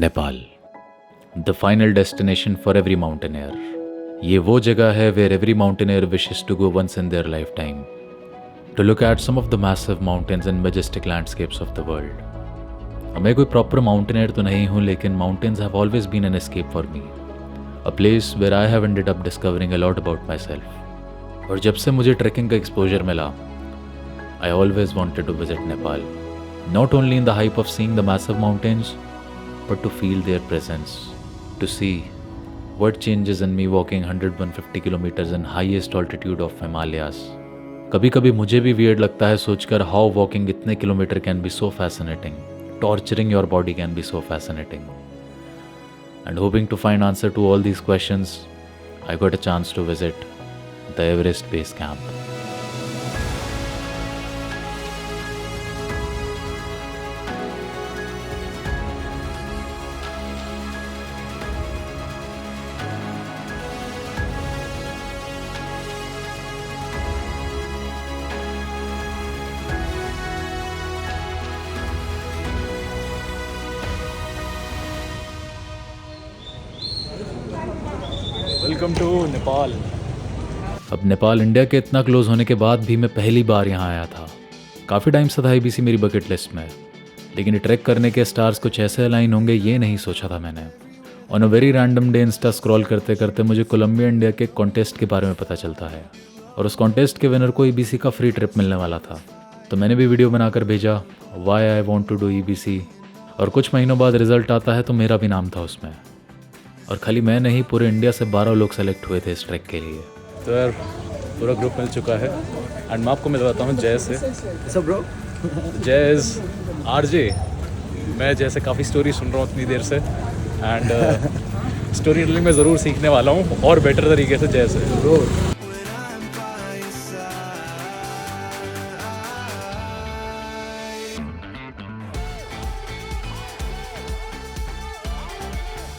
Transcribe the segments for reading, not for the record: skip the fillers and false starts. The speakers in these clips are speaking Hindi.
Nepal, the final destination for every mountaineer. ये वो जगह है where every mountaineer wishes to go once in their lifetime to look at some of the massive mountains and majestic landscapes of the world. मैं कोई प्रॉपर माउंटेनियर तो नहीं हूँ, लेकिन mountains have always been an escape for me, a place where I have ended up discovering a lot about myself. और जब से मुझे ट्रैकिंग का एक्सपोजर मिला, I always wanted to visit Nepal, not only in the hype of seeing the massive mountains, but to feel their presence, to see what changes in me walking 100-150 kilometers in highest altitude of Himalayas. कभी कभी मुझे भी weird लगता है सोचकर how walking इतने kilometre can be so fascinating, torturing your body can be so fascinating. And hoping to find answer to all these questions, I got a chance to visit the Everest Base Camp. Welcome to Nepal. अब नेपाल इंडिया के इतना क्लोज होने के बाद भी मैं पहली बार यहाँ आया था। काफ़ी टाइम से था ईबीसी मेरी बकेट लिस्ट में, लेकिन ट्रैक करने के स्टार्स कुछ ऐसे अलाइन होंगे ये नहीं सोचा था मैंने। On a very random day Insta scroll करते करते मुझे कोलंबिया इंडिया के कॉन्टेस्ट के बारे में पता चलता है, और उस कॉन्टेस्ट के विनर को ईबीसी का फ्री ट्रिप मिलने वाला था। तो मैंने भी वीडियो बनाकर भेजा, why I want to do EBC, और कुछ महीनों बाद रिजल्ट आता है तो मेरा भी नाम था उसमें। और खाली मैं नहीं, पूरे इंडिया से 12 लोग सेलेक्ट हुए थे इस ट्रैक के लिए। तो यार पूरा ग्रुप मिल चुका है एंड मैं आपको मिलवाता हूँ जय से। सब ब्रो, जय इज आरजे। मैं जैसे काफ़ी स्टोरी सुन रहा हूँ इतनी देर से, एंड स्टोरी टेलिंग में ज़रूर सीखने वाला हूँ और बेटर तरीके से जय से। ब्रो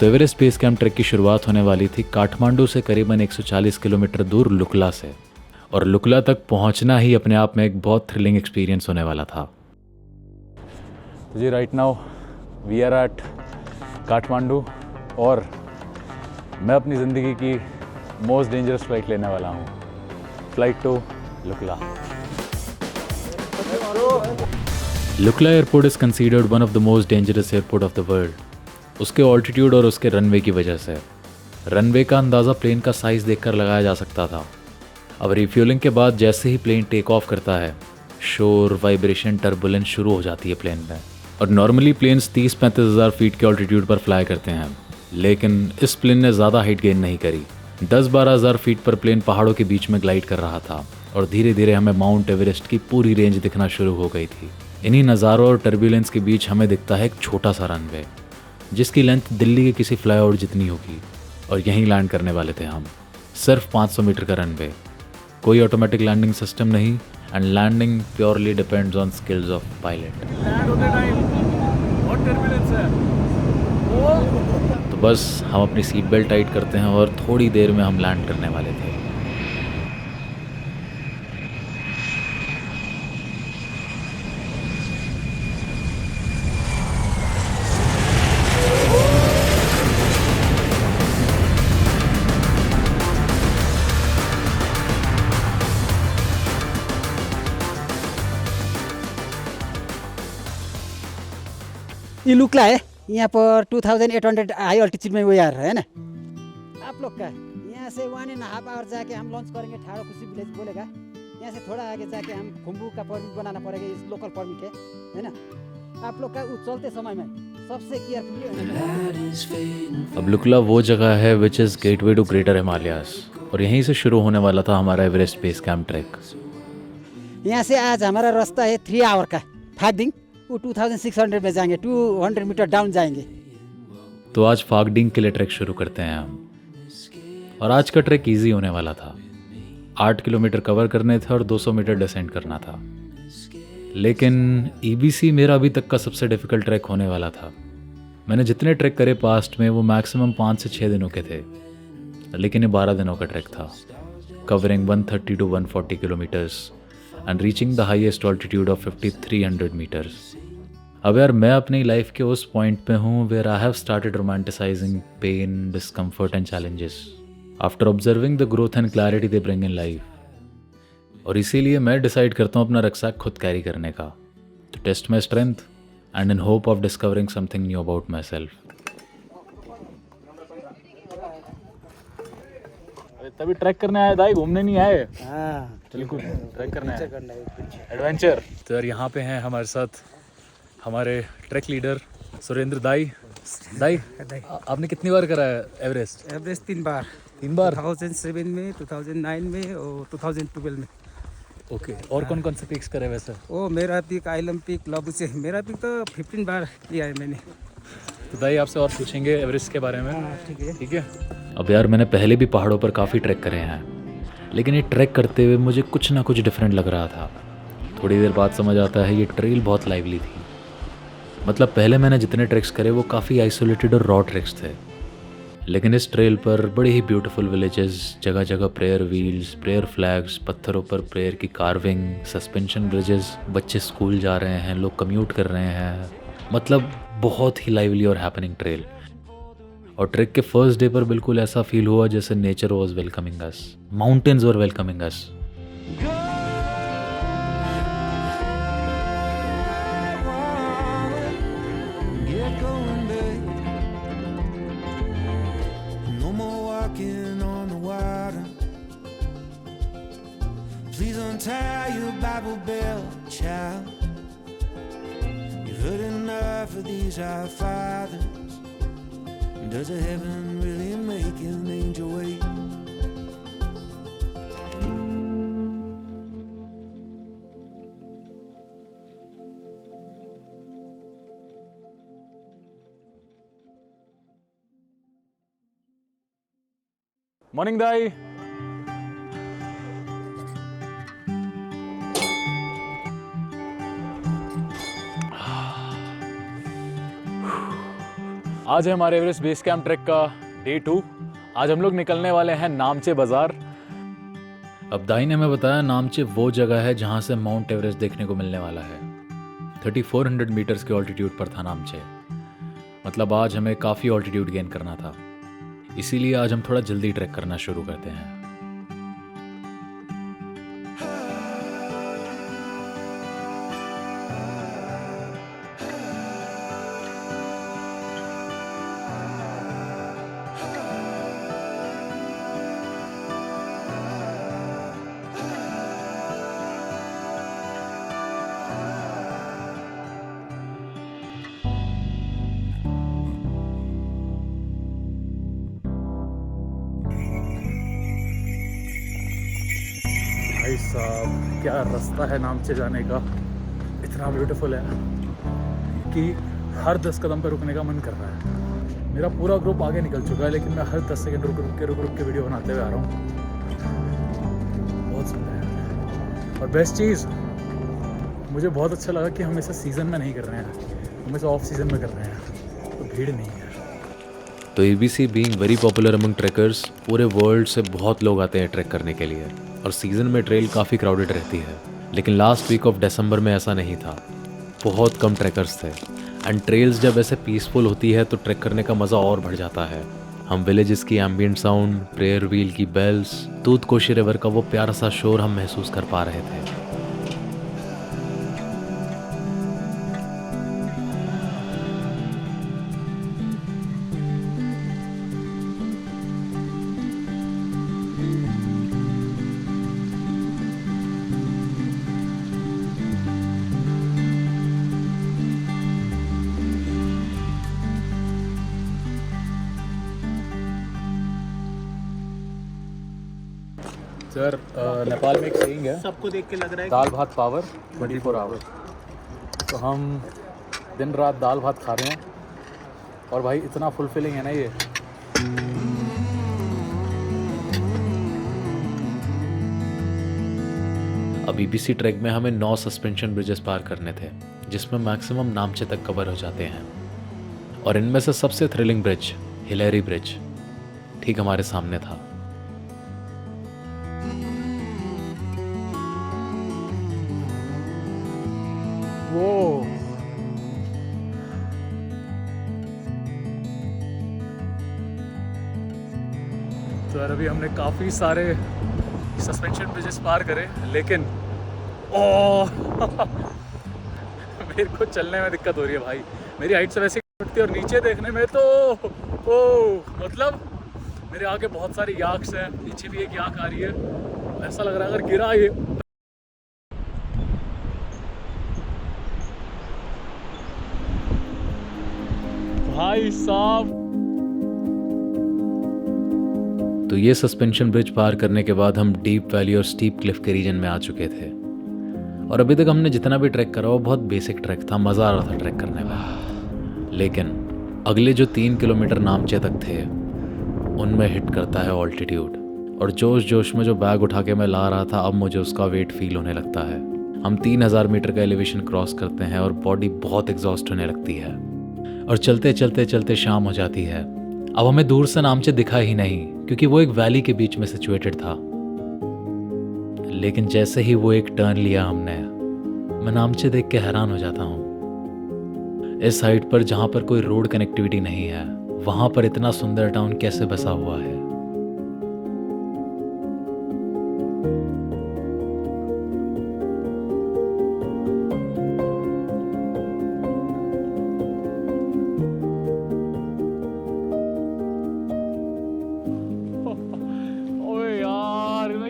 तो एवरेस्ट बेस कैंप ट्रैक की शुरुआत होने वाली थी काठमांडू से करीबन 140 किलोमीटर दूर लुकला से, और लुकला तक पहुंचना ही अपने आप में एक बहुत थ्रिलिंग एक्सपीरियंस होने वाला था। तो जी right now we are at Kathmandu, और मैं अपनी ज़िंदगी की मोस्ट डेंजरस फ्लाइट लेने वाला हूँ, flight to Lukla. Lukla airport is considered one of the most dangerous airport of the world, उसके ऑल्टीट्यूड और उसके रनवे की वजह से। रनवे का अंदाज़ा प्लेन का साइज़ देखकर लगाया जा सकता था। अब रिफ्यूलिंग के बाद जैसे ही प्लेन टेक ऑफ करता है, शोर, वाइब्रेशन, टर्बुलेंस शुरू हो जाती है प्लेन में। और नॉर्मली प्लेन्स 30-35 हज़ार फीट के ऑल्टीट्यूड पर फ्लाई करते हैं, लेकिन इस प्लेन ने ज़्यादा हाइट गेन नहीं करी। 10-12 हज़ार फीट पर प्लेन पहाड़ों के बीच में ग्लाइड कर रहा था, और धीरे धीरे हमें माउंट एवरेस्ट की पूरी रेंज दिखना शुरू हो गई थी। इन्हीं नज़ारों और टर्बुलेंस के बीच हमें दिखता है एक छोटा सा रनवे, जिसकी लेंथ दिल्ली के किसी फ्लाईओवर जितनी होगी, और यहीं लैंड करने वाले थे हम। सिर्फ 500 मीटर का रनवे, कोई ऑटोमेटिक लैंडिंग सिस्टम नहीं, and landing purely depends on skills of pilot. तो बस हम अपनी सीट बेल्ट टाइट करते हैं और थोड़ी देर में हम लैंड करने वाले थे। ये लुकला है, यहाँ पर 2800 हाई अल्टीट्यूड में वो यार है ना आप लोग का। यहाँ से 1.5 आवर जाके हम लॉन्च करेंगे ठाड़ो खुशी विलेज बोलेगा। यहाँ से थोड़ा आगे जाके हम खुम्बू का परमिट बनाना पड़ेगा, इस लोकल परमिट है ना। आप लोग का चलते समय में सबसे केयरफुली। अब लुकला वो जगह है which is gateway to greater Himalayas, और यहीं से शुरू होने वाला था हमारा एवरेस्ट बेस कैंप ट्रैक। यहाँ से आज हमारा रास्ता है 3 आवर का फागडिंग, वो 2600 में जाएंगे, 200 मीटर डाउन जाएंगे। तो आज फागडिंग के लिए ट्रैक शुरू करते हैं हम, और आज का ट्रैक इजी होने वाला था। 8 किलोमीटर कवर करने थे और 200 मीटर डिसेंड करना था, लेकिन ईबीसी मेरा अभी तक का सबसे डिफ़िकल्ट ट्रैक होने वाला था। मैंने जितने ट्रैक करे पास्ट में वो मैक्सिमम 5 से 6 दिनों के थे, लेकिन ये 12 दिनों का ट्रैक था, covering 130 to 140 kilometres and reaching the highest altitude of 5300 metres. अब यार मैं अपनी लाइफ के उस पॉइंट पे हूँ where I have started romanticising pain, discomfort and challenges after observing the growth and clarity they bring in life. और इसीलिए मैं डिसाइड करता हूँ अपना रक्साक खुद कैरी करने का, to test my strength and in hope of discovering something new about myself. तभी ट्रैक करने आए दाई, घूमने नहीं आए। हाँ बिल्कुल ट्रैक करने आए, करना है कुछ। एडवेंचर। तो यार यहाँ पे हैं हमारे साथ हमारे ट्रैक लीडर सुरेंद्र दाई। दाई आपने कितनी बार करा है एवरेस्ट? एवरेस्ट 3 बार, 3 बार। 2007 में, 2009 में और 2012 में। ओके, और कौन कौन से पिक्स करे वैसे? ओ मेरा पिक आइलम पिक लबुचे, मेरा पिक तो 15 बार किया है मैंने। तो दाई आपसे और पूछेंगे एवरेस्ट के बारे में। हाँ ठीक है। ठीक है। अब यार मैंने पहले भी पहाड़ों पर काफ़ी ट्रैक करे हैं, लेकिन ये ट्रैक करते हुए मुझे कुछ ना कुछ डिफरेंट लग रहा था। थोड़ी देर बाद समझ आता है ये ट्रेल बहुत लाइवली थी। मतलब पहले मैंने जितने ट्रैक्स करे वो काफ़ी आइसोलेटेड और रॉ ट्रैक्स थे, लेकिन इस ट्रेल पर बड़े ही ब्यूटीफुल विलेजेस, जगह जगह प्रेयर व्हील्स, प्रेयर फ्लैग्स, पत्थरों पर प्रेयर की कार्विंग, सस्पेंशन ब्रिजेस, बच्चे स्कूल जा रहे हैं, लोग कम्यूट कर रहे हैं। मतलब बहुत ही लाइवली और हैपनिंग ट्रेल। और ट्रैक के फर्स्ट डे पर बिल्कुल ऐसा फील हुआ जैसे nature was welcoming us, mountains were welcoming us. Get going, babe. No more walking on the water. Please untie your Bible belt, child. You've heard enough of these our fathers. Does a heaven really make an angel wait? Morning दाई। आज है हमारे एवरेस्ट बेस कैंप ट्रैक का डे 2। आज हम लोग निकलने वाले हैं नामचे बाजार। अब दाई ने हमें बताया नामचे वो जगह है जहाँ से माउंट एवरेस्ट देखने को मिलने वाला है। 3400 मीटर्स के ऑल्टीट्यूड पर था नामचे। मतलब आज हमें काफ़ी ऑल्टीट्यूड गेन करना था, इसीलिए आज हम थोड़ा जल्दी ट्रैक करना शुरू करते हैं। भाई साहब क्या रास्ता है नामचे जाने का, इतना ब्यूटीफुल है कि हर 10 कदम पर रुकने का मन कर रहा है। मेरा पूरा ग्रुप आगे निकल चुका है, लेकिन मैं हर 10 सेकंड रुक के वीडियो बनाते हुए आ रहा हूँ। बहुत सुंदर है। और बेस्ट चीज़ मुझे बहुत अच्छा लगा कि हम इसे सीज़न में नहीं कर रहे हैं, हम इसे ऑफ सीज़न में कर रहे हैं, तो भीड़ नहीं है। तो ABC being very popular among trekkers, पूरे वर्ल्ड से बहुत लोग आते हैं ट्रैक करने के लिए, और सीज़न में ट्रेल काफ़ी क्राउडेड रहती है। लेकिन लास्ट वीक ऑफ दिसंबर में ऐसा नहीं था, बहुत कम ट्रैकर्स थे। एंड ट्रेल्स जब ऐसे पीसफुल होती है तो ट्रैक करने का मज़ा और बढ़ जाता है। हम विलेजेस की एम्बियंट साउंड, प्रेयर व्हील की बेल्स, दूध कोशी रिवर का वो प्यारा सा शोर हम महसूस कर पा रहे थे। सर नेपाल में एक सेइंग है, सबको देख के लग रहा है दाल भात पावर 24 आवर। तो हम दिन रात दाल भात खा रहे हैं, और भाई इतना फुलफिलिंग है ना ये। अब BBC ट्रैक में हमें 9 सस्पेंशन ब्रिजेस पार करने थे, जिसमें मैक्सिमम नामचे तक कवर हो जाते हैं। और इनमें से सबसे थ्रिलिंग ब्रिज हिलेरी ब्रिज ठीक हमारे सामने था। वो यार अभी हमने काफ़ी सारे सस्पेंशन ब्रिजेस पार करे, लेकिन मेरे को चलने में दिक्कत हो रही है भाई। मेरी हाइट से वैसे उठती है और नीचे देखने में तो मतलब मेरे आगे बहुत सारी याक्स हैं, पीछे भी एक याक आ रही है। ऐसा लग रहा है अगर गिरा ये भाई साहब। तो ये सस्पेंशन ब्रिज पार करने के बाद हम डीप वैली और स्टीप क्लिफ के रीजन में आ चुके थे। और अभी तक हमने जितना भी ट्रैक करा वो बहुत बेसिक ट्रैक था, मज़ा आ रहा था ट्रैक करने में। लेकिन अगले जो 3 किलोमीटर नामचे तक थे उनमें हिट करता है ऑल्टीट्यूड। और जोश जोश में जो बैग उठा के मैं ला रहा था, अब मुझे उसका वेट फील होने लगता है। हम 3000 मीटर का एलिवेशन क्रॉस करते हैं और बॉडी बहुत एग्जॉस्ट होने लगती है। और चलते चलते चलते शाम हो जाती है। अब हमें दूर से नामचे दिखा ही नहीं, क्योंकि वो एक वैली के बीच में सिचुएटेड था। लेकिन जैसे ही वो एक टर्न लिया हमने, मैं नामचे देख के हैरान हो जाता हूँ। इस साइड पर जहाँ पर कोई रोड कनेक्टिविटी नहीं है, वहाँ पर इतना सुंदर टाउन कैसे बसा हुआ है।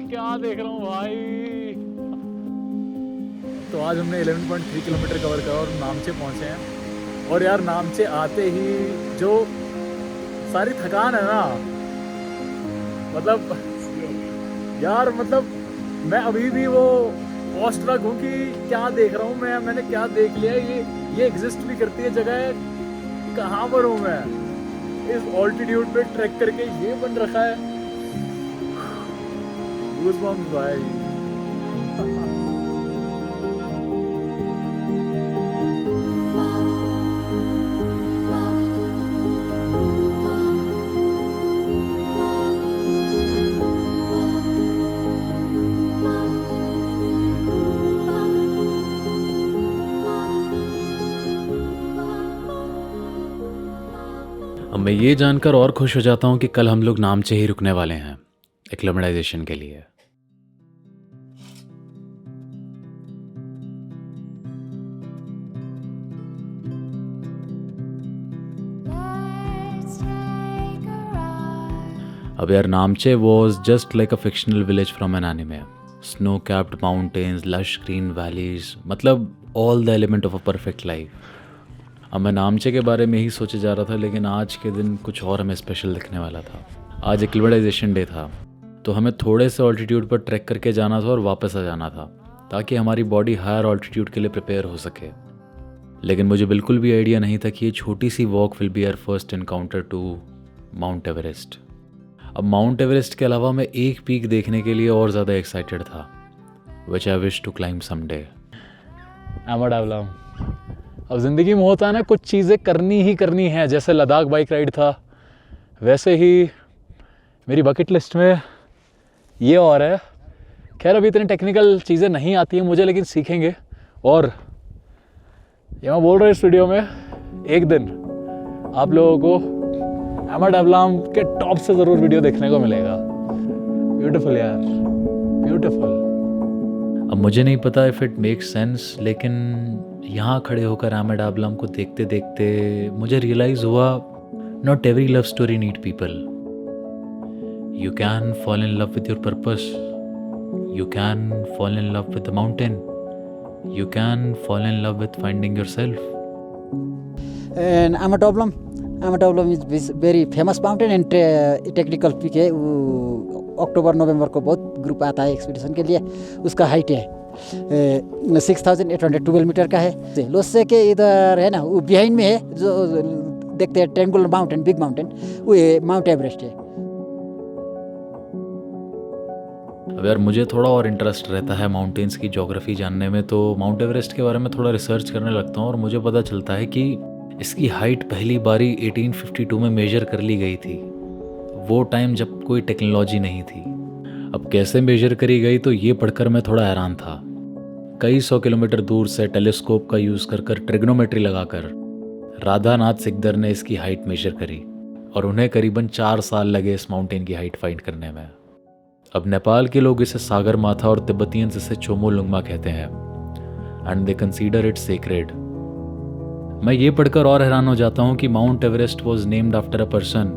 क्या देख रहा हूँ भाई। तो आज हमने 11.3 किलोमीटर कवर करा और नामचे पहुँचे हैं। और यार नामचे आते ही जो सारी थकान है ना, मतलब यार मतलब मैं अभी भी वो ऑस्ट्रक हूँ कि क्या देख रहा हूँ मैंने क्या देख लिया। ये एग्जिस्ट भी करती है जगह, कहाँ पर हूँ मैं। इस ऑल्टीट्यूड पे ट्रैक करके ये बन रखा है। Goosebumps भाई। अब मैं ये जानकर और खुश हो जाता हूँ कि कल हम लोग नामचे ही रुकने वाले हैं एक्लेमेटाइजेशन के लिए। अब यार Namche was just like a fictional village from an anime. Snow capped mountains, lush green valleys, मतलब all the element of a perfect life. अब मैं नामचे के बारे में ही सोचे जा रहा था, लेकिन आज के दिन कुछ और हमें स्पेशल दिखने वाला था। आज एक्लेमेटाइजेशन डे था, तो हमें थोड़े से ऑल्टीट्यूड पर ट्रैक करके जाना था और वापस आ जाना था, ताकि हमारी बॉडी हायर ऑल्टीट्यूड के लिए प्रिपेयर हो सके। लेकिन मुझे बिल्कुल भी आइडिया नहीं था कि ये छोटी सी walk will be our first encounter to Mount Everest. अब माउंट एवरेस्ट के अलावा मैं एक पीक देखने के लिए और ज़्यादा एक्साइटेड था, which I wish to climb someday. एमाडावलाम। अब ज़िंदगी में होता है ना, कुछ चीज़ें करनी ही करनी है। जैसे लद्दाख बाइक राइड था, वैसे ही मेरी बकेट लिस्ट में ये और है। खैर अभी इतनी टेक्निकल चीज़ें नहीं आती हैं मुझे, लेकिन सीखेंगे। और ये मैं बोल रहा हूँ इस वीडियो में, एक दिन आप लोगों को एमाडावलाम के टॉप से ज़रूर वीडियो देखने को मिलेगा। ब्यूटीफुल यार, ब्यूटीफुल। अब मुझे नहीं पता इफ़ इट मेक्स सेंस, लेकिन यहाँ खड़े होकर एमाडावलाम को देखते देखते मुझे रियलाइज़ हुआ, not every love story need people. You can fall in love with your purpose, you can fall in love with the mountain, you can fall in love with finding your self. And Amadablam is very famous mountain and technical peak है। वो अक्टूबर नवंबर को बहुत ग्रुप आता है एक्सपीडिशन के लिए। उसका हाइट है 6812 मीटर का है। लोसे के इधर है ना, वो बिहाइंड में है, जो देखते हैं ट्रायंगुलर माउंटेन, बिग माउंटेन, वो माउंट एवरेस्ट है। अब यार मुझे थोड़ा और इंटरेस्ट रहता है माउंटेन्स की ज्योग्राफी जानने में, तो माउंट एवरेस्ट के बारे में थोड़ा रिसर्च करने लगता हूँ और मुझे पता चलता है कि इसकी हाइट पहली बारी 1852 में मेजर कर ली गई थी। वो टाइम जब कोई टेक्नोलॉजी नहीं थी। अब कैसे मेजर करी गई, तो ये पढ़कर मैं थोड़ा हैरान था। कई 100 किलोमीटर दूर से टेलीस्कोप का यूज़ कर ट्रिग्नोमेट्री लगाकर राधानाथ सिकदर ने इसकी हाइट मेजर करी। और उन्हें करीबन 4 साल लगे इस माउंटेन की हाइट फाइंड करने में। अब नेपाल के लोग इसे सागर माथा और तिब्बतियंस इसे चोमोलुंगमा कहते हैं and they consider it sacred. मैं ये पढ़कर और हैरान हो जाता हूँ कि mount Everest was named after a person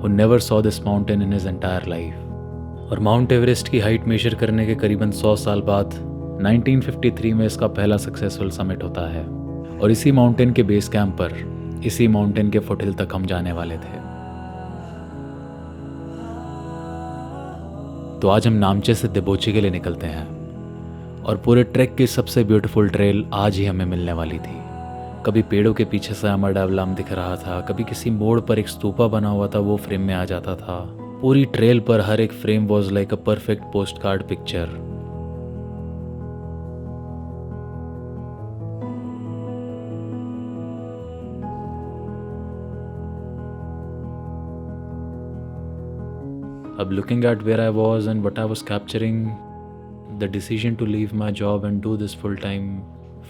who never saw this mountain in his entire life. और माउंट एवरेस्ट की हाइट मेजर करने के करीबन 100 साल बाद 1953 में इसका पहला सक्सेसफुल समिट होता है और इसी माउंटेन के बेस कैंप पर, इसी माउंटेन के फुटहिल तक हम जाने वाले थे। तो आज हम नामचे से देबोचे के लिए निकलते हैं और पूरे ट्रैक की सबसे ब्यूटीफुल ट्रेल आज ही हमें मिलने वाली थी। कभी पेड़ों के पीछे से अमरडावलाम दिख रहा था, कभी किसी मोड़ पर एक स्तूपा बना हुआ था वो फ्रेम में आ जाता था। पूरी ट्रेल पर हर एक frame was like a perfect post card picture. अब looking at where I was and what I was capturing, the decision to leave my job and do this full time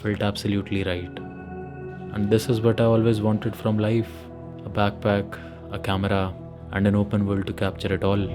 felt absolutely right. And this is what I always wanted from life: a backpack, a camera, and an open world to capture it all.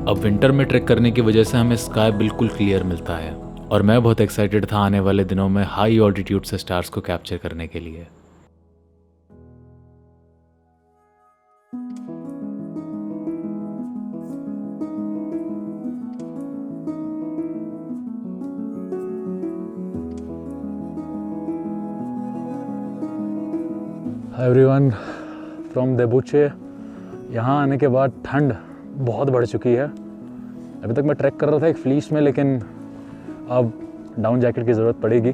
अब विंटर में ट्रैक करने की वजह से हमें स्काई बिल्कुल क्लियर मिलता है और मैं बहुत एक्साइटेड था आने वाले दिनों में हाई ऑल्टीट्यूड से स्टार्स को कैप्चर करने के लिए। Hi everyone from Deboche. यहाँ आने के बाद ठंड बहुत बढ़ चुकी है। अभी तक मैं ट्रैक कर रहा था एक फ्लीस में, लेकिन अब डाउन जैकेट की ज़रूरत पड़ेगी।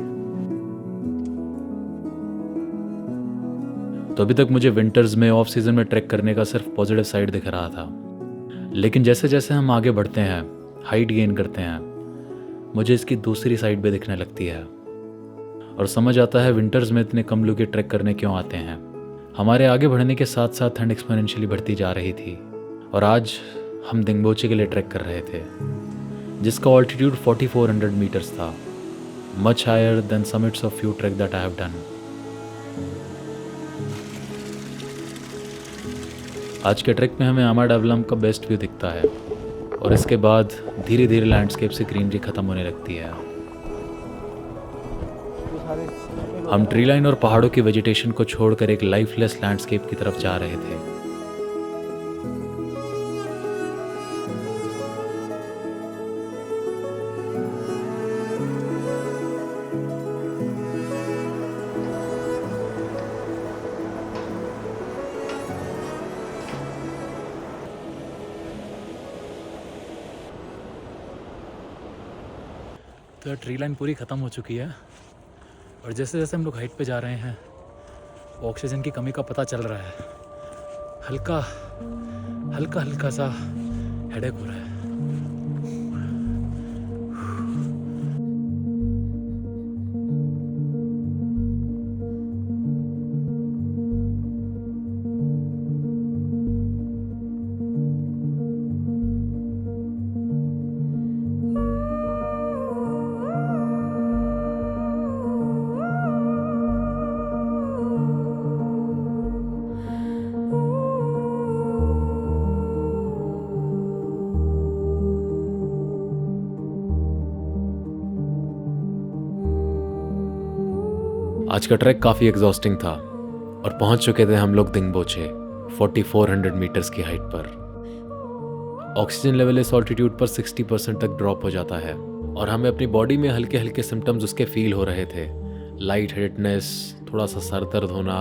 तो अभी तक मुझे विंटर्स में ऑफ सीज़न में ट्रैक करने का सिर्फ पॉजिटिव साइड दिख रहा था, लेकिन जैसे जैसे हम आगे बढ़ते हैं, हाइट गेन करते हैं, मुझे इसकी दूसरी साइड भी दिखने लगती है और समझ आता है विंटर्स में इतने कम लोग ये ट्रैक करने क्यों आते हैं। हमारे आगे बढ़ने के साथ साथ ठंड एक्सपोनेंशियली बढ़ती जा रही थी और आज हम दिंगबोचे के लिए ट्रैक कर रहे थे जिसका ऑल्टीट्यूड 4400 मीटर्स था, much higher than summits of few trek that I have done. आज के ट्रैक में हमें अमरडावलाम का बेस्ट व्यू दिखता है और इसके बाद धीरे धीरे लैंडस्केप से ग्रीनरी खत्म होने लगती है। हम ट्री लाइन और पहाड़ों की वेजिटेशन को छोड़कर एक लाइफलेस लैंडस्केप की तरफ जा रहे थे। तो ट्री लाइन पूरी ख़त्म हो चुकी है और जैसे जैसे हम लोग हाइट पे जा रहे हैं ऑक्सीजन की कमी का पता चल रहा है। हल्का हल्का हल्का सा हेडेक हो रहा है। आज का ट्रैक काफ़ी एग्जॉस्टिंग था और पहुंच चुके थे हम लोग दिंगबोचे 4400 मीटर्स की हाइट पर। ऑक्सीजन लेवल इस ऑल्टीट्यूड पर 60% तक ड्रॉप हो जाता है और हमें अपनी बॉडी में हल्के हल्के सिम्टम्स उसके फील हो रहे थे। लाइट हेडेडनेस, थोड़ा सा सर दर्द होना,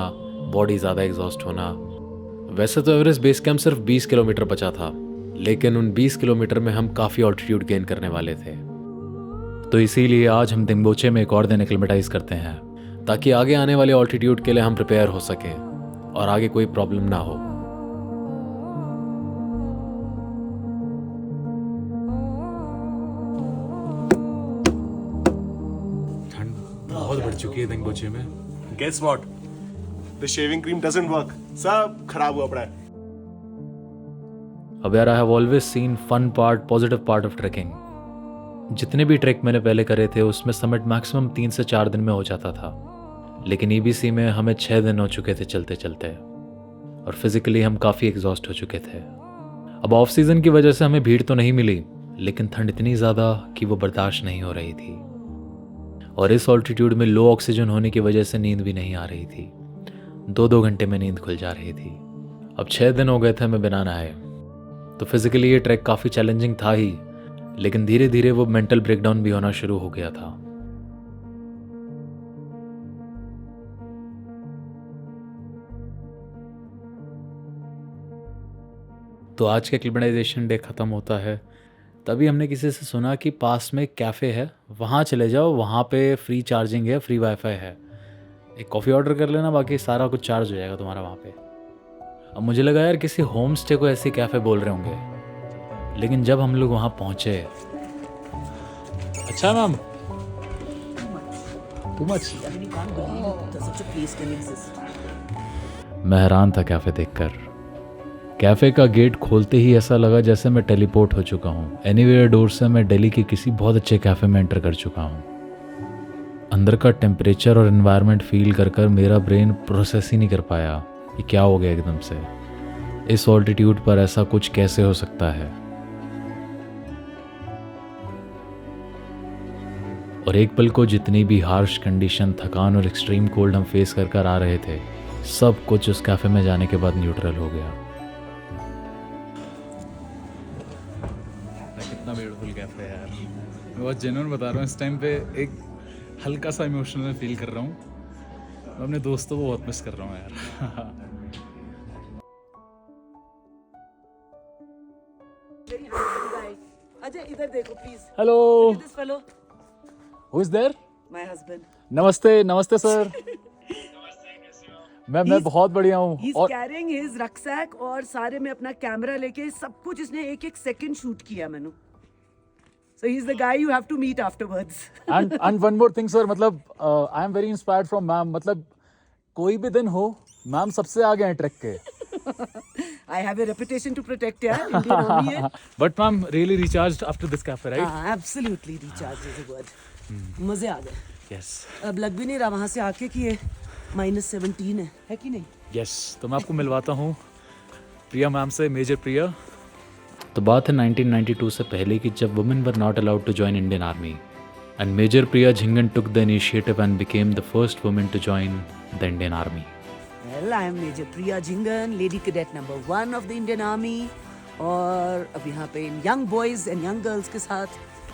बॉडी ज़्यादा एग्जॉस्ट होना। वैसे तो एवरेस्ट बेस कैंप सिर्फ 20 किलोमीटर बचा था, लेकिन उन 20 किलोमीटर में हम काफ़ी ऑल्टीट्यूड गेन करने वाले थे। तो इसीलिए आज हम दिंगबोचे में एक और दिन एक्लिमेटाइज करते हैं, ताकि आगे आने वाले ऑल्टीट्यूड के लिए हम प्रिपेयर हो सकें और आगे कोई प्रॉब्लम ना हो। ठंड बहुत बढ़ चुकी है दिंगबोचे में। Guess what? The shaving cream doesn't work. सब खराब हुआ पड़ा है। अब यार, I have always seen fun part, positive part of trekking. जितने भी ट्रैक मैंने पहले करे थे उसमें समिट मैक्सिमम 3 से 4 दिन में हो जाता था, लेकिन ईबीसी में हमें 6 दिन हो चुके थे चलते चलते और फिजिकली हम काफ़ी एग्जॉस्ट हो चुके थे। अब ऑफ सीज़न की वजह से हमें भीड़ तो नहीं मिली, लेकिन ठंड इतनी ज़्यादा कि वो बर्दाश्त नहीं हो रही थी और इस ऑल्टीट्यूड में लो ऑक्सीजन होने की वजह से नींद भी नहीं आ रही थी। 2-2 घंटे में नींद खुल जा रही थी। अब 6 दिन हो गए थे हमें बिना नहाए, तो फिजिकली ये ट्रैक काफ़ी चैलेंजिंग था ही, लेकिन धीरे धीरे वो मेंटल ब्रेकडाउन भी होना शुरू हो गया था। तो आज का एक्लिमेटाइजेशन डे ख़त्म होता है, तभी हमने किसी से सुना कि पास में एक कैफ़े है, वहाँ चले जाओ, वहाँ पे फ्री चार्जिंग है, फ्री वाईफाई है, एक कॉफ़ी ऑर्डर कर लेना, बाकी सारा कुछ चार्ज हो जाएगा तुम्हारा वहाँ पे। अब मुझे लगा यार किसी होम स्टे को ऐसे कैफ़े बोल रहे होंगे, लेकिन जब हम लोग वहाँ पहुँचे, अच्छा मैम, टू मच। मैं हैरान था कैफ़े देखकर। कैफ़े का गेट खोलते ही ऐसा लगा जैसे मैं टेलीपोर्ट हो चुका हूँ। एनीवेयर डोर से मैं दिल्ली के किसी बहुत अच्छे कैफ़े में एंटर कर चुका हूँ। अंदर का टेम्परेचर और एनवायरनमेंट फील कर कर मेरा ब्रेन प्रोसेस ही नहीं कर पाया कि क्या हो गया एकदम से। इस ऑल्टीट्यूड पर ऐसा कुछ कैसे हो सकता है। और एक पल को जितनी भी हार्श कंडीशन, थकान और एक्सट्रीम कोल्ड हम फेस कर कर आ रहे थे, सब कुछ उस कैफ़े में जाने के बाद न्यूट्रल हो गया। कितना ब्यूटीफुल कैफे है यार। मैं बहुत जेन्युइन बता रहा हूँ, इस टाइम पे एक हल्का सा इमोशनल फील कर रहा हूँ। मैं अपने दोस्तों को बहुत मिस कर रहा हूँ यार। अजय इधर देखो please. Hello, this fellow, who is there? My husband. नमस्ते, नमस्ते सर। मैं बहुत बढ़िया हूँ। ही इज और कैरिंग हिज रक्सैक और सारे में अपना कैमरा लेके सब कुछ इसने एक-एक सेकंड शूट किया मैंने। So he's the guy you have to meet afterwards. and one more thing sir, मतलब I am very inspired from ma'am. मतलब कोई भी दिन हो, मैम सबसे आगे हैं ट्रैक के। I have a reputation to protect, yeah. Indian Army है। But ma'am really recharged after this cafe, right? हाँ, absolutely recharged is a word. मजे आ गए। Yes. अब लग भी नहीं रहा वहाँ से आके कि ये -17 है कि नहीं? Yes. तो मैं आपको मिलवाता हूँ प्रिया मैम से, मेजर प्रिया। तो बात है 1992 से पहले की, जब women were not allowed to join Indian army and major Priya Jhingan took the initiative and became the first women to join the Indian army. Well, I am Major Priya Jhingan, Lady Cadet number 1 of the Indian Army, और अब यहाँ पे young boys and young girls के साथ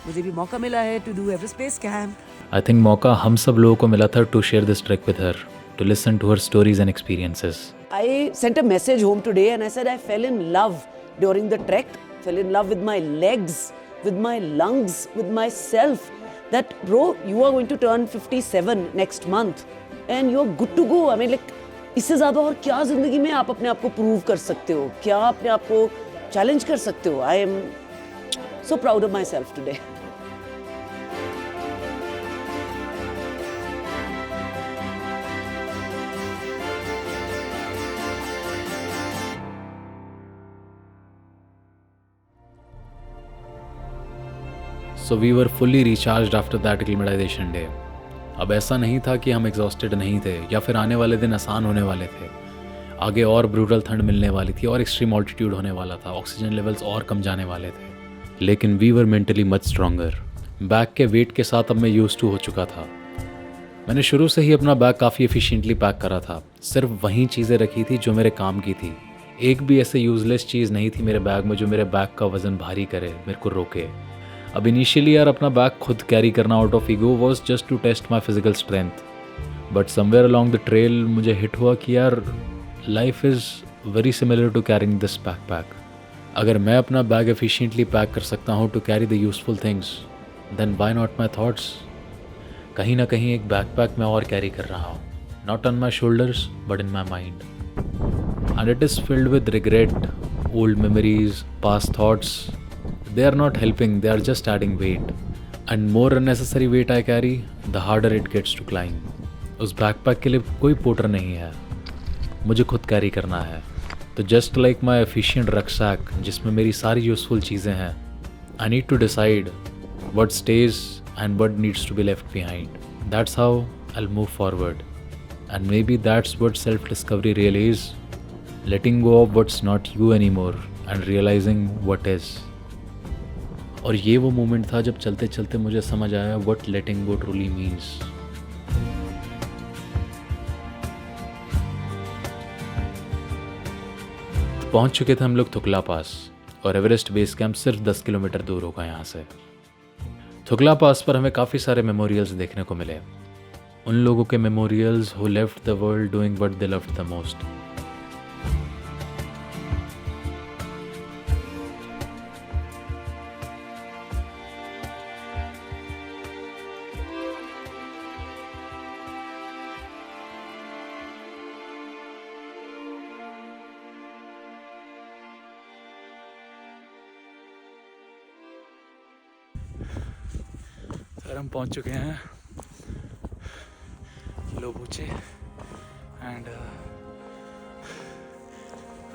मुझे भी मौका मिला है to do Everest Base Camp. I think मौका हम सब लोगों को मिला था to share this trek with her, to listen to her stories and experiences. I sent a message home today and I said I fell in love during the trek, fell in love with my legs, with my lungs, with myself. That bro, you are going to turn 57 next month and you're good to go. I mean like इससे ज़्यादा और क्या ज़िंदगी में आप अपने आप को प्रूव कर सकते हो, क्या अपने आप को चैलेंज कर सकते हो। I am so proud of myself today. So we were fully recharged after that acclimatisation day. अब ऐसा नहीं था कि हम एग्जॉस्टेड नहीं थे या फिर आने वाले दिन आसान होने वाले थे। आगे और ब्रूटल ठंड मिलने वाली थी और एक्सट्रीम ऑल्टीट्यूड होने वाला था, ऑक्सीजन लेवल्स और कम जाने वाले थे। लेकिन we were mentally much stronger. Bag के वेट के साथ अब मैं यूज्ड टू हो चुका था मैंने शुरू से ही अपना बैग काफ़ी एफिशिएंटली पैक करा था। सिर्फ वही चीज़ें रखी थी जो मेरे काम की थी। एक भी ऐसे यूज़लेस चीज़ नहीं थी मेरे बैग में जो मेरे बैग का वज़न भारी करे, मेरे को रोके। अब इनिशियली यार अपना बैग खुद कैरी करना out of ego was just to test my physical strength, but somewhere along the trail मुझे हिट हुआ कि यार life is very similar to carrying this backpack. अगर मैं अपना बैग एफिशिएंटली पैक कर सकता हूँ to carry the useful things, then why not my thoughts. कहीं ना कहीं एक बैकपैक मैं और कैरी कर रहा हूँ, not on my shoulders but in my mind, and it is filled with regret, old memories, past thoughts. They are not helping, they are just adding weight. And more unnecessary weight I carry, the harder it gets to climb. उस बैकपैक के लिए कोई पोर्टर नहीं है, मुझे खुद कैरी करना है। तो just like my efficient rucksack जिसमें मेरी सारी यूजफुल चीज़ें हैं, I need to decide what stays and what needs to be left behind. That's how I'll move forward. And maybe that's what self-discovery really is. Letting go of what's not you anymore and realizing what is. और ये वो मोमेंट था जब चलते चलते मुझे समझ आया what letting go truly means. पहुंच चुके थे हम लोग थुकला पास, और एवरेस्ट बेस कैंप सिर्फ 10 किलोमीटर दूर होगा यहाँ से। थुकला पास पर हमें काफ़ी सारे मेमोरियल्स देखने को मिले, उन लोगों के memorials who left the world doing what they loved the most. Sir हम पहुंच चुके हैं Lobuche and I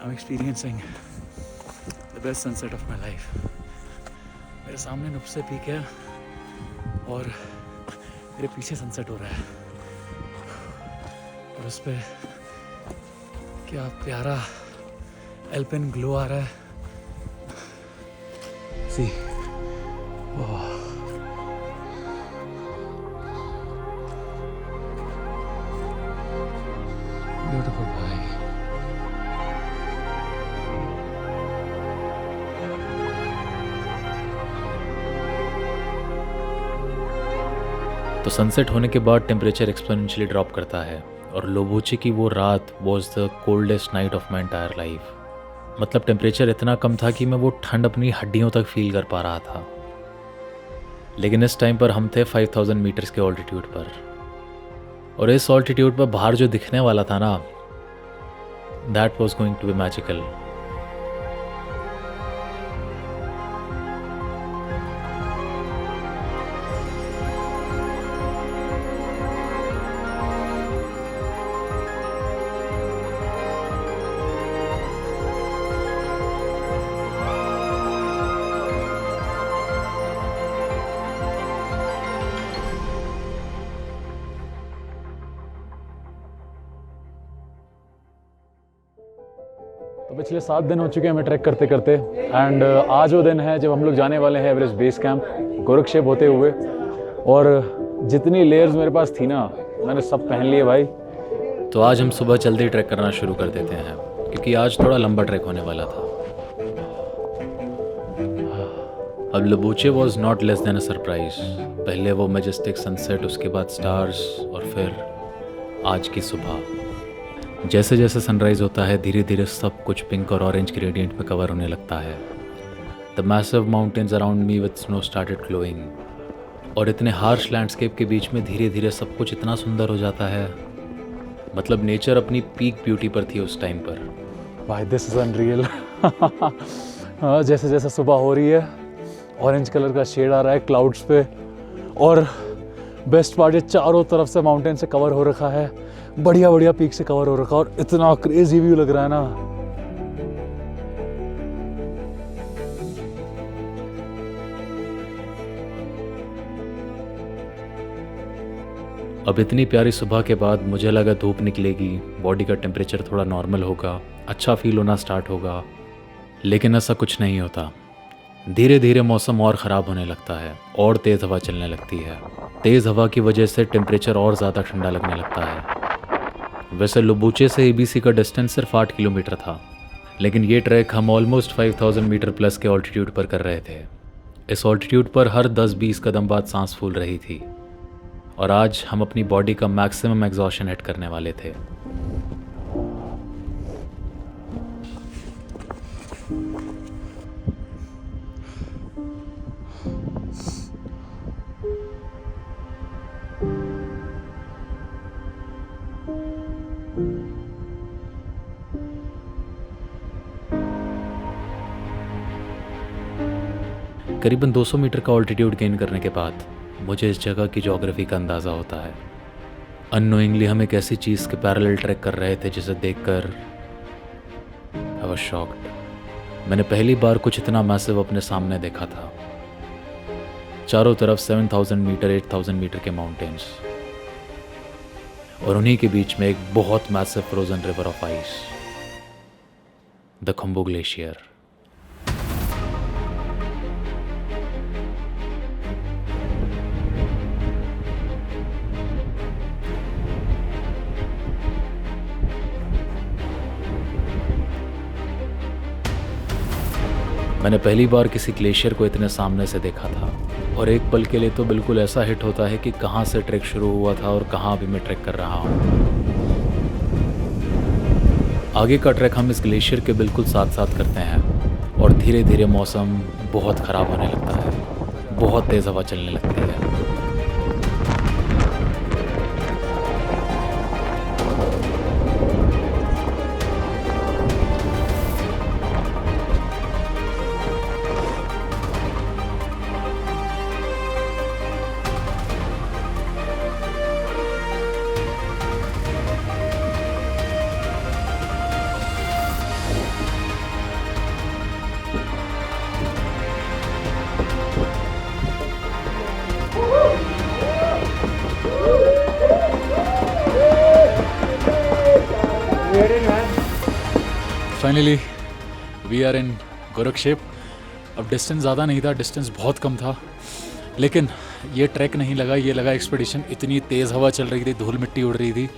am experiencing the best sunset of my life. मेरे सामने नुब्से पीक है और मेरे पीछे सनसेट हो रहा है, और उस पर क्या प्यारा एल्पिन ग्लो आ रहा है। सी ब्यूटीफुल भाई। तो सनसेट होने के बाद टेम्परेचर एक्सपोनेंशियली ड्रॉप करता है, और लोबोचे की वो रात was the coldest night of my entire life. मतलब टेम्परेचर इतना कम था कि मैं वो ठंड अपनी हड्डियों तक फील कर पा रहा था। लेकिन इस टाइम पर हम थे 5000 मीटर्स के ऑल्टीट्यूड पर, और इस ऑल्टीट्यूड पर बाहर जो दिखने वाला था ना, that was going to be magical. तो पिछले 7 दिन हो चुके हैं हमें ट्रैक करते करते, एंड आज वो दिन है जब हम लोग जाने वाले हैं एवरेस्ट बेस कैंप गोरखशेप होते हुए। और जितनी लेयर्स मेरे पास थी ना, मैंने सब पहन लिए भाई। तो आज हम सुबह जल्दी ट्रैक करना शुरू कर देते हैं, क्योंकि आज थोड़ा लंबा ट्रैक होने वाला था। अब Lobuche was not less than a surprise. पहले वो मैजेस्टिक सनसेट, उसके बाद स्टार्स, और फिर आज की सुबह। जैसे जैसे सनराइज होता है, धीरे धीरे सब कुछ पिंक और ऑरेंज ग्रेडियंट में कवर होने लगता है। The massive mountains around me with snow started glowing, और इतने हार्श लैंडस्केप के बीच में धीरे धीरे सब कुछ इतना सुंदर हो जाता है। मतलब नेचर अपनी पीक ब्यूटी पर थी उस टाइम पर। भाई दिस इज़ अनरियल। जैसे जैसे सुबह हो रही है, ऑरेंज कलर का शेड आ रहा है क्लाउड्स पे, और बेस्ट पार्ट, ये चारों तरफ से माउंटेन से कवर हो रखा है, बढ़िया बढ़िया पीक से कवर हो रखा है, और इतना क्रेजी व्यू लग रहा है ना। अब इतनी प्यारी सुबह के बाद मुझे लगा धूप निकलेगी, बॉडी का टेम्परेचर थोड़ा नॉर्मल होगा, अच्छा फील होना स्टार्ट होगा। लेकिन ऐसा कुछ नहीं होता। धीरे धीरे मौसम और ख़राब होने लगता है और तेज़ हवा चलने लगती है। तेज़ हवा की वजह से टेम्परेचर और ज़्यादा ठंडा लगने लगता है। वैसे लुबूचे से एबीसी का डिस्टेंस सिर्फ 8 किलोमीटर था, लेकिन ये ट्रैक हम ऑलमोस्ट 5000 मीटर प्लस के ऑल्टीट्यूड पर कर रहे थे। इस ऑल्टीट्यूड पर हर 10-20 कदम बाद सांस फूल रही थी और आज हम अपनी बॉडी का मैक्सिमम एग्जॉशन हिट करने वाले थे। करीबन 200 मीटर का ऑल्टीट्यूड गेन करने के बाद मुझे इस जगह की ज्योग्राफी का अंदाज़ा होता है। अननोइंगली हम एक ऐसी चीज़ के पैरेलल ट्रैक कर रहे थे जिसे देखकर आई वाज शॉक्ड। मैंने पहली बार कुछ इतना मैसिव अपने सामने देखा था। चारों तरफ 7000 मीटर 8000 मीटर के माउंटेन्स और उन्हीं के बीच में एक बहुत massive frozen river of ice, the Khumbu glacier. मैंने पहली बार किसी ग्लेशियर को इतने सामने से देखा था और एक पल के लिए तो बिल्कुल ऐसा हिट होता है कि कहाँ से ट्रैक शुरू हुआ था और कहाँ अभी मैं ट्रैक कर रहा हूँ। आगे का ट्रैक हम इस ग्लेशियर के बिल्कुल साथ साथ करते हैं और धीरे धीरे मौसम बहुत ख़राब होने लगता है। बहुत तेज़ हवा चलने लगती है। Finally we are in Gorakshep. अब डिस्टेंस ज़्यादा नहीं था, डिस्टेंस बहुत कम था, लेकिन ये ट्रैक नहीं लगा, ये लगा एक्सपीडिशन। इतनी तेज़ हवा चल रही थी, धूल मिट्टी उड़ रही थी।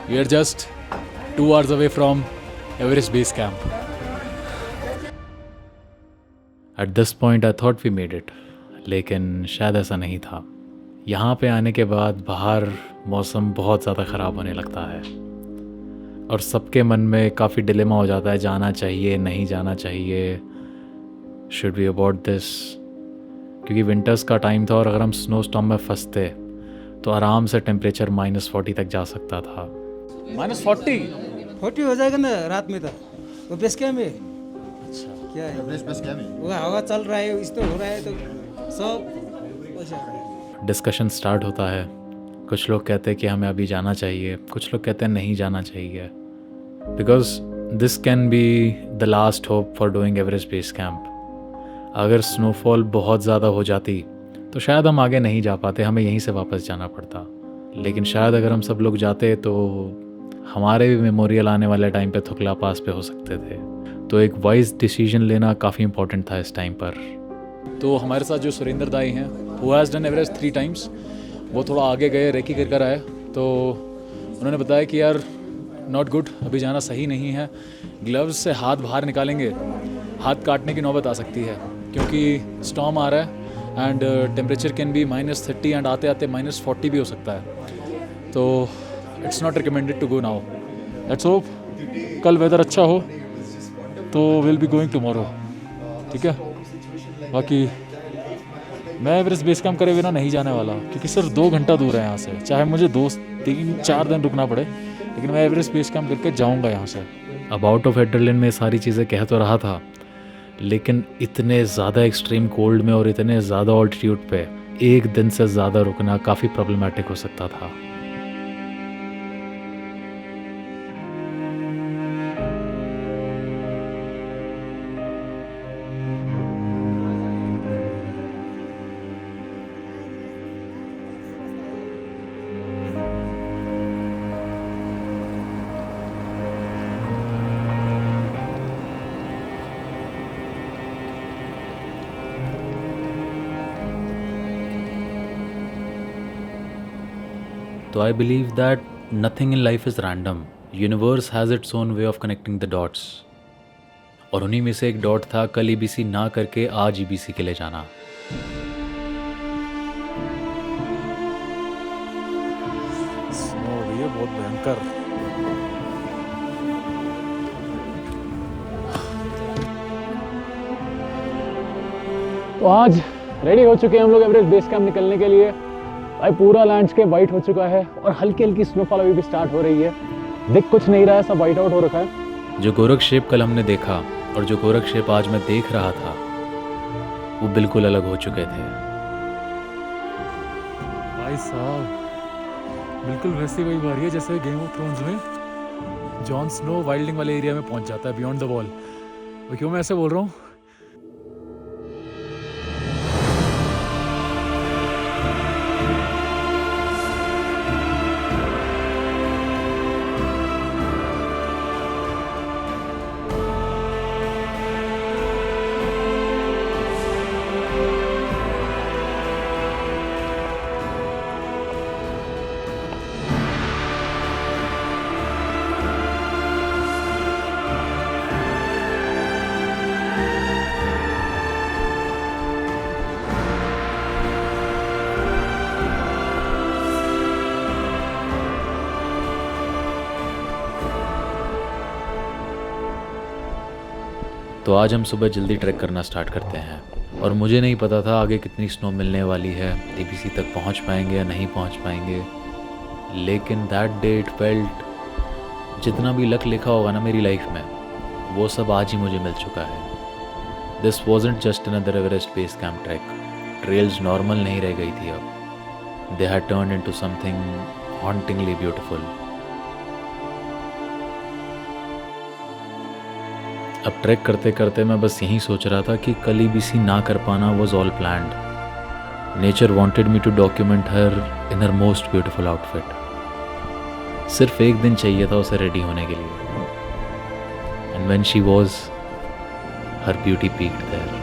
We are just 2 hours away from Everest base camp. At this point I thought we made it, लेकिन शायद ऐसा नहीं था। यहाँ पे आने के बाद बाहर मौसम बहुत ज़्यादा ख़राब होने लगता है और सबके मन में काफ़ी डिलेमा हो जाता है, जाना चाहिए नहीं जाना चाहिए, शुड वी अबॉर्ड दिस। क्योंकि विंटर्स का टाइम था और अगर हम स्नो स्टॉर्म में फंसते तो आराम से टेम्परेचर -40 तक जा सकता था। -40 हो जाएगा ना रात में, तो बेस कैंप में क्या है, वो हवा चल रहा है, इस तो हो रहा है, तो सब वैसा हो रहा है। डिस्कशन स्टार्ट होता है। कुछ लोग कहते हैं कि हमें अभी जाना चाहिए, कुछ लोग कहते हैं नहीं जाना चाहिए, because this can be the last hope for doing Everest base camp. अगर स्नोफॉल बहुत ज़्यादा हो जाती तो शायद हम आगे नहीं जा पाते, हमें यहीं से वापस जाना पड़ता। लेकिन शायद अगर हम सब लोग जाते तो हमारे भी मेमोरियल आने वाले टाइम पे थुकला पास पे हो सकते थे। तो एक वाइज डिसीजन लेना काफ़ी इंपॉर्टेंट था इस टाइम पर। तो हमारे साथ जो सुरेंद्र दाई हैं, who has done Everest 3 times, वो थोड़ा आगे गए, रेकी कर आए, तो उन्होंने बताया कि यार नॉट गुड, अभी जाना सही नहीं है। ग्लव्स से हाथ बाहर निकालेंगे, हाथ काटने की नौबत आ सकती है, क्योंकि स्टॉर्म आ रहा है and temperature can be -30 and आते आते -40 भी हो सकता है। तो it's not recommended to go now. Let's hope कल वेदर अच्छा हो तो विल बी गोइंग टुमारो, ठीक है। बाकी मैं एवरेस्ट बेस कैंप करे बिना नहीं जाने वाला, क्योंकि सिर्फ 2 घंटा दूर है यहाँ से। चाहे मुझे 2-3-4 दिन रुकना पड़े, लेकिन मैं एवरेस्ट बेस कैंप करके जाऊँगा यहाँ से। अब आउट ऑफ एड्रेनलिन में सारी चीज़ें कह तो रहा था, लेकिन इतने ज़्यादा एक्सट्रीम कोल्ड में और इतने ज़्यादा ऑल्टीट्यूड पे एक दिन से ज़्यादा रुकना काफ़ी प्रॉब्लमेटिक हो सकता था। तो I believe that nothing in life is random. Universe has its own way of connecting the dots. और उन्हीं में से एक डॉट था कल ईबीसी ना करके आज ईबीसी के लिए जाना. स्नो हो गई है बहुत भयंकर. तो आज रेडी हो चुके हैं हम लोग एवरेस्ट बेस कैंप निकलने के लिए. भाई पूरा लैंडस्केप वाइट हो चुका है और हल्की हल्की स्नोफॉल अभी भी स्टार्ट हो रही है. दिख कुछ नहीं रहा है, सब वाइट आउट हो रखा है. जो गोरख शेप कल हमने देखा और जो गोरख शेप आज मैं देख रहा था वो बिल्कुल अलग हो चुके थे. भाई साहब बिल्कुल वैसी वही बारी है जैसे गेम ऑफ थ्रोन्स में जॉन स्नो वाइल्डिंग वाले एरिया में पहुंच जाता है बियॉन्ड द वॉल. वो क्यों मैं ऐसे बोल रहा हूँ? तो आज हम सुबह जल्दी ट्रैक करना स्टार्ट करते हैं और मुझे नहीं पता था आगे कितनी स्नो मिलने वाली है, ईबीसी तक पहुंच पाएंगे या नहीं पहुंच पाएंगे. लेकिन दैट डे इट फेल्ट जितना भी लक लिखा होगा ना मेरी लाइफ में वो सब आज ही मुझे मिल चुका है. This wasn't just another Everest base camp trek. Trails normal नहीं रह गई थी अब. They had turned into something hauntingly beautiful. अब ट्रैक करते करते मैं बस यही सोच रहा था कि कल ईबीसी ना कर पाना was all planned. Nature wanted me to document her in her most beautiful outfit. सिर्फ एक दिन चाहिए था उसे रेडी होने के लिए. And when she was her beauty peaked there.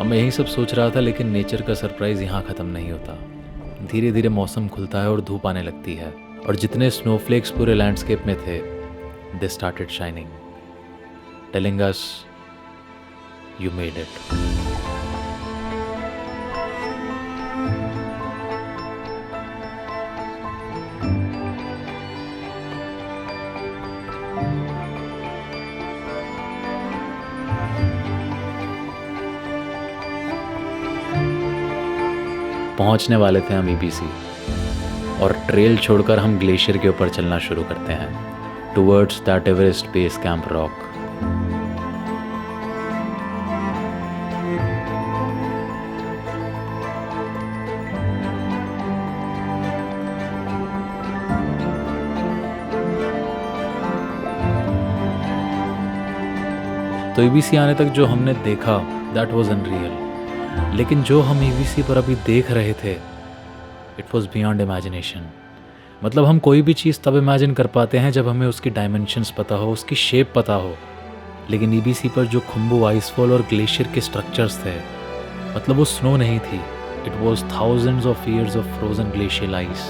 अब मैं यही सब सोच रहा था लेकिन नेचर का सरप्राइज़ यहाँ ख़त्म नहीं होता. धीरे धीरे मौसम खुलता है और धूप आने लगती है और जितने स्नोफ्लेक्स पूरे लैंडस्केप में थे they started shining, telling us you made it. पहुंचने वाले थे हम ईबीसी और ट्रेल छोड़कर हम ग्लेशियर के ऊपर चलना शुरू करते हैं towards that Everest base camp rock. तो ईबीसी आने तक जो हमने देखा दैट वाज अनरियल. लेकिन जो हम ईबीसी पर अभी देख रहे थे इट वॉज बियॉन्ड इमेजिनेशन. मतलब हम कोई भी चीज़ तब इमेजिन कर पाते हैं जब हमें उसकी डायमेंशंस पता हो, उसकी शेप पता हो. लेकिन ईबीसी पर जो खुम्बू आइसफॉल और ग्लेशियर के स्ट्रक्चर्स थे, मतलब वो स्नो नहीं थी, it was thousands of years of frozen glacial ice.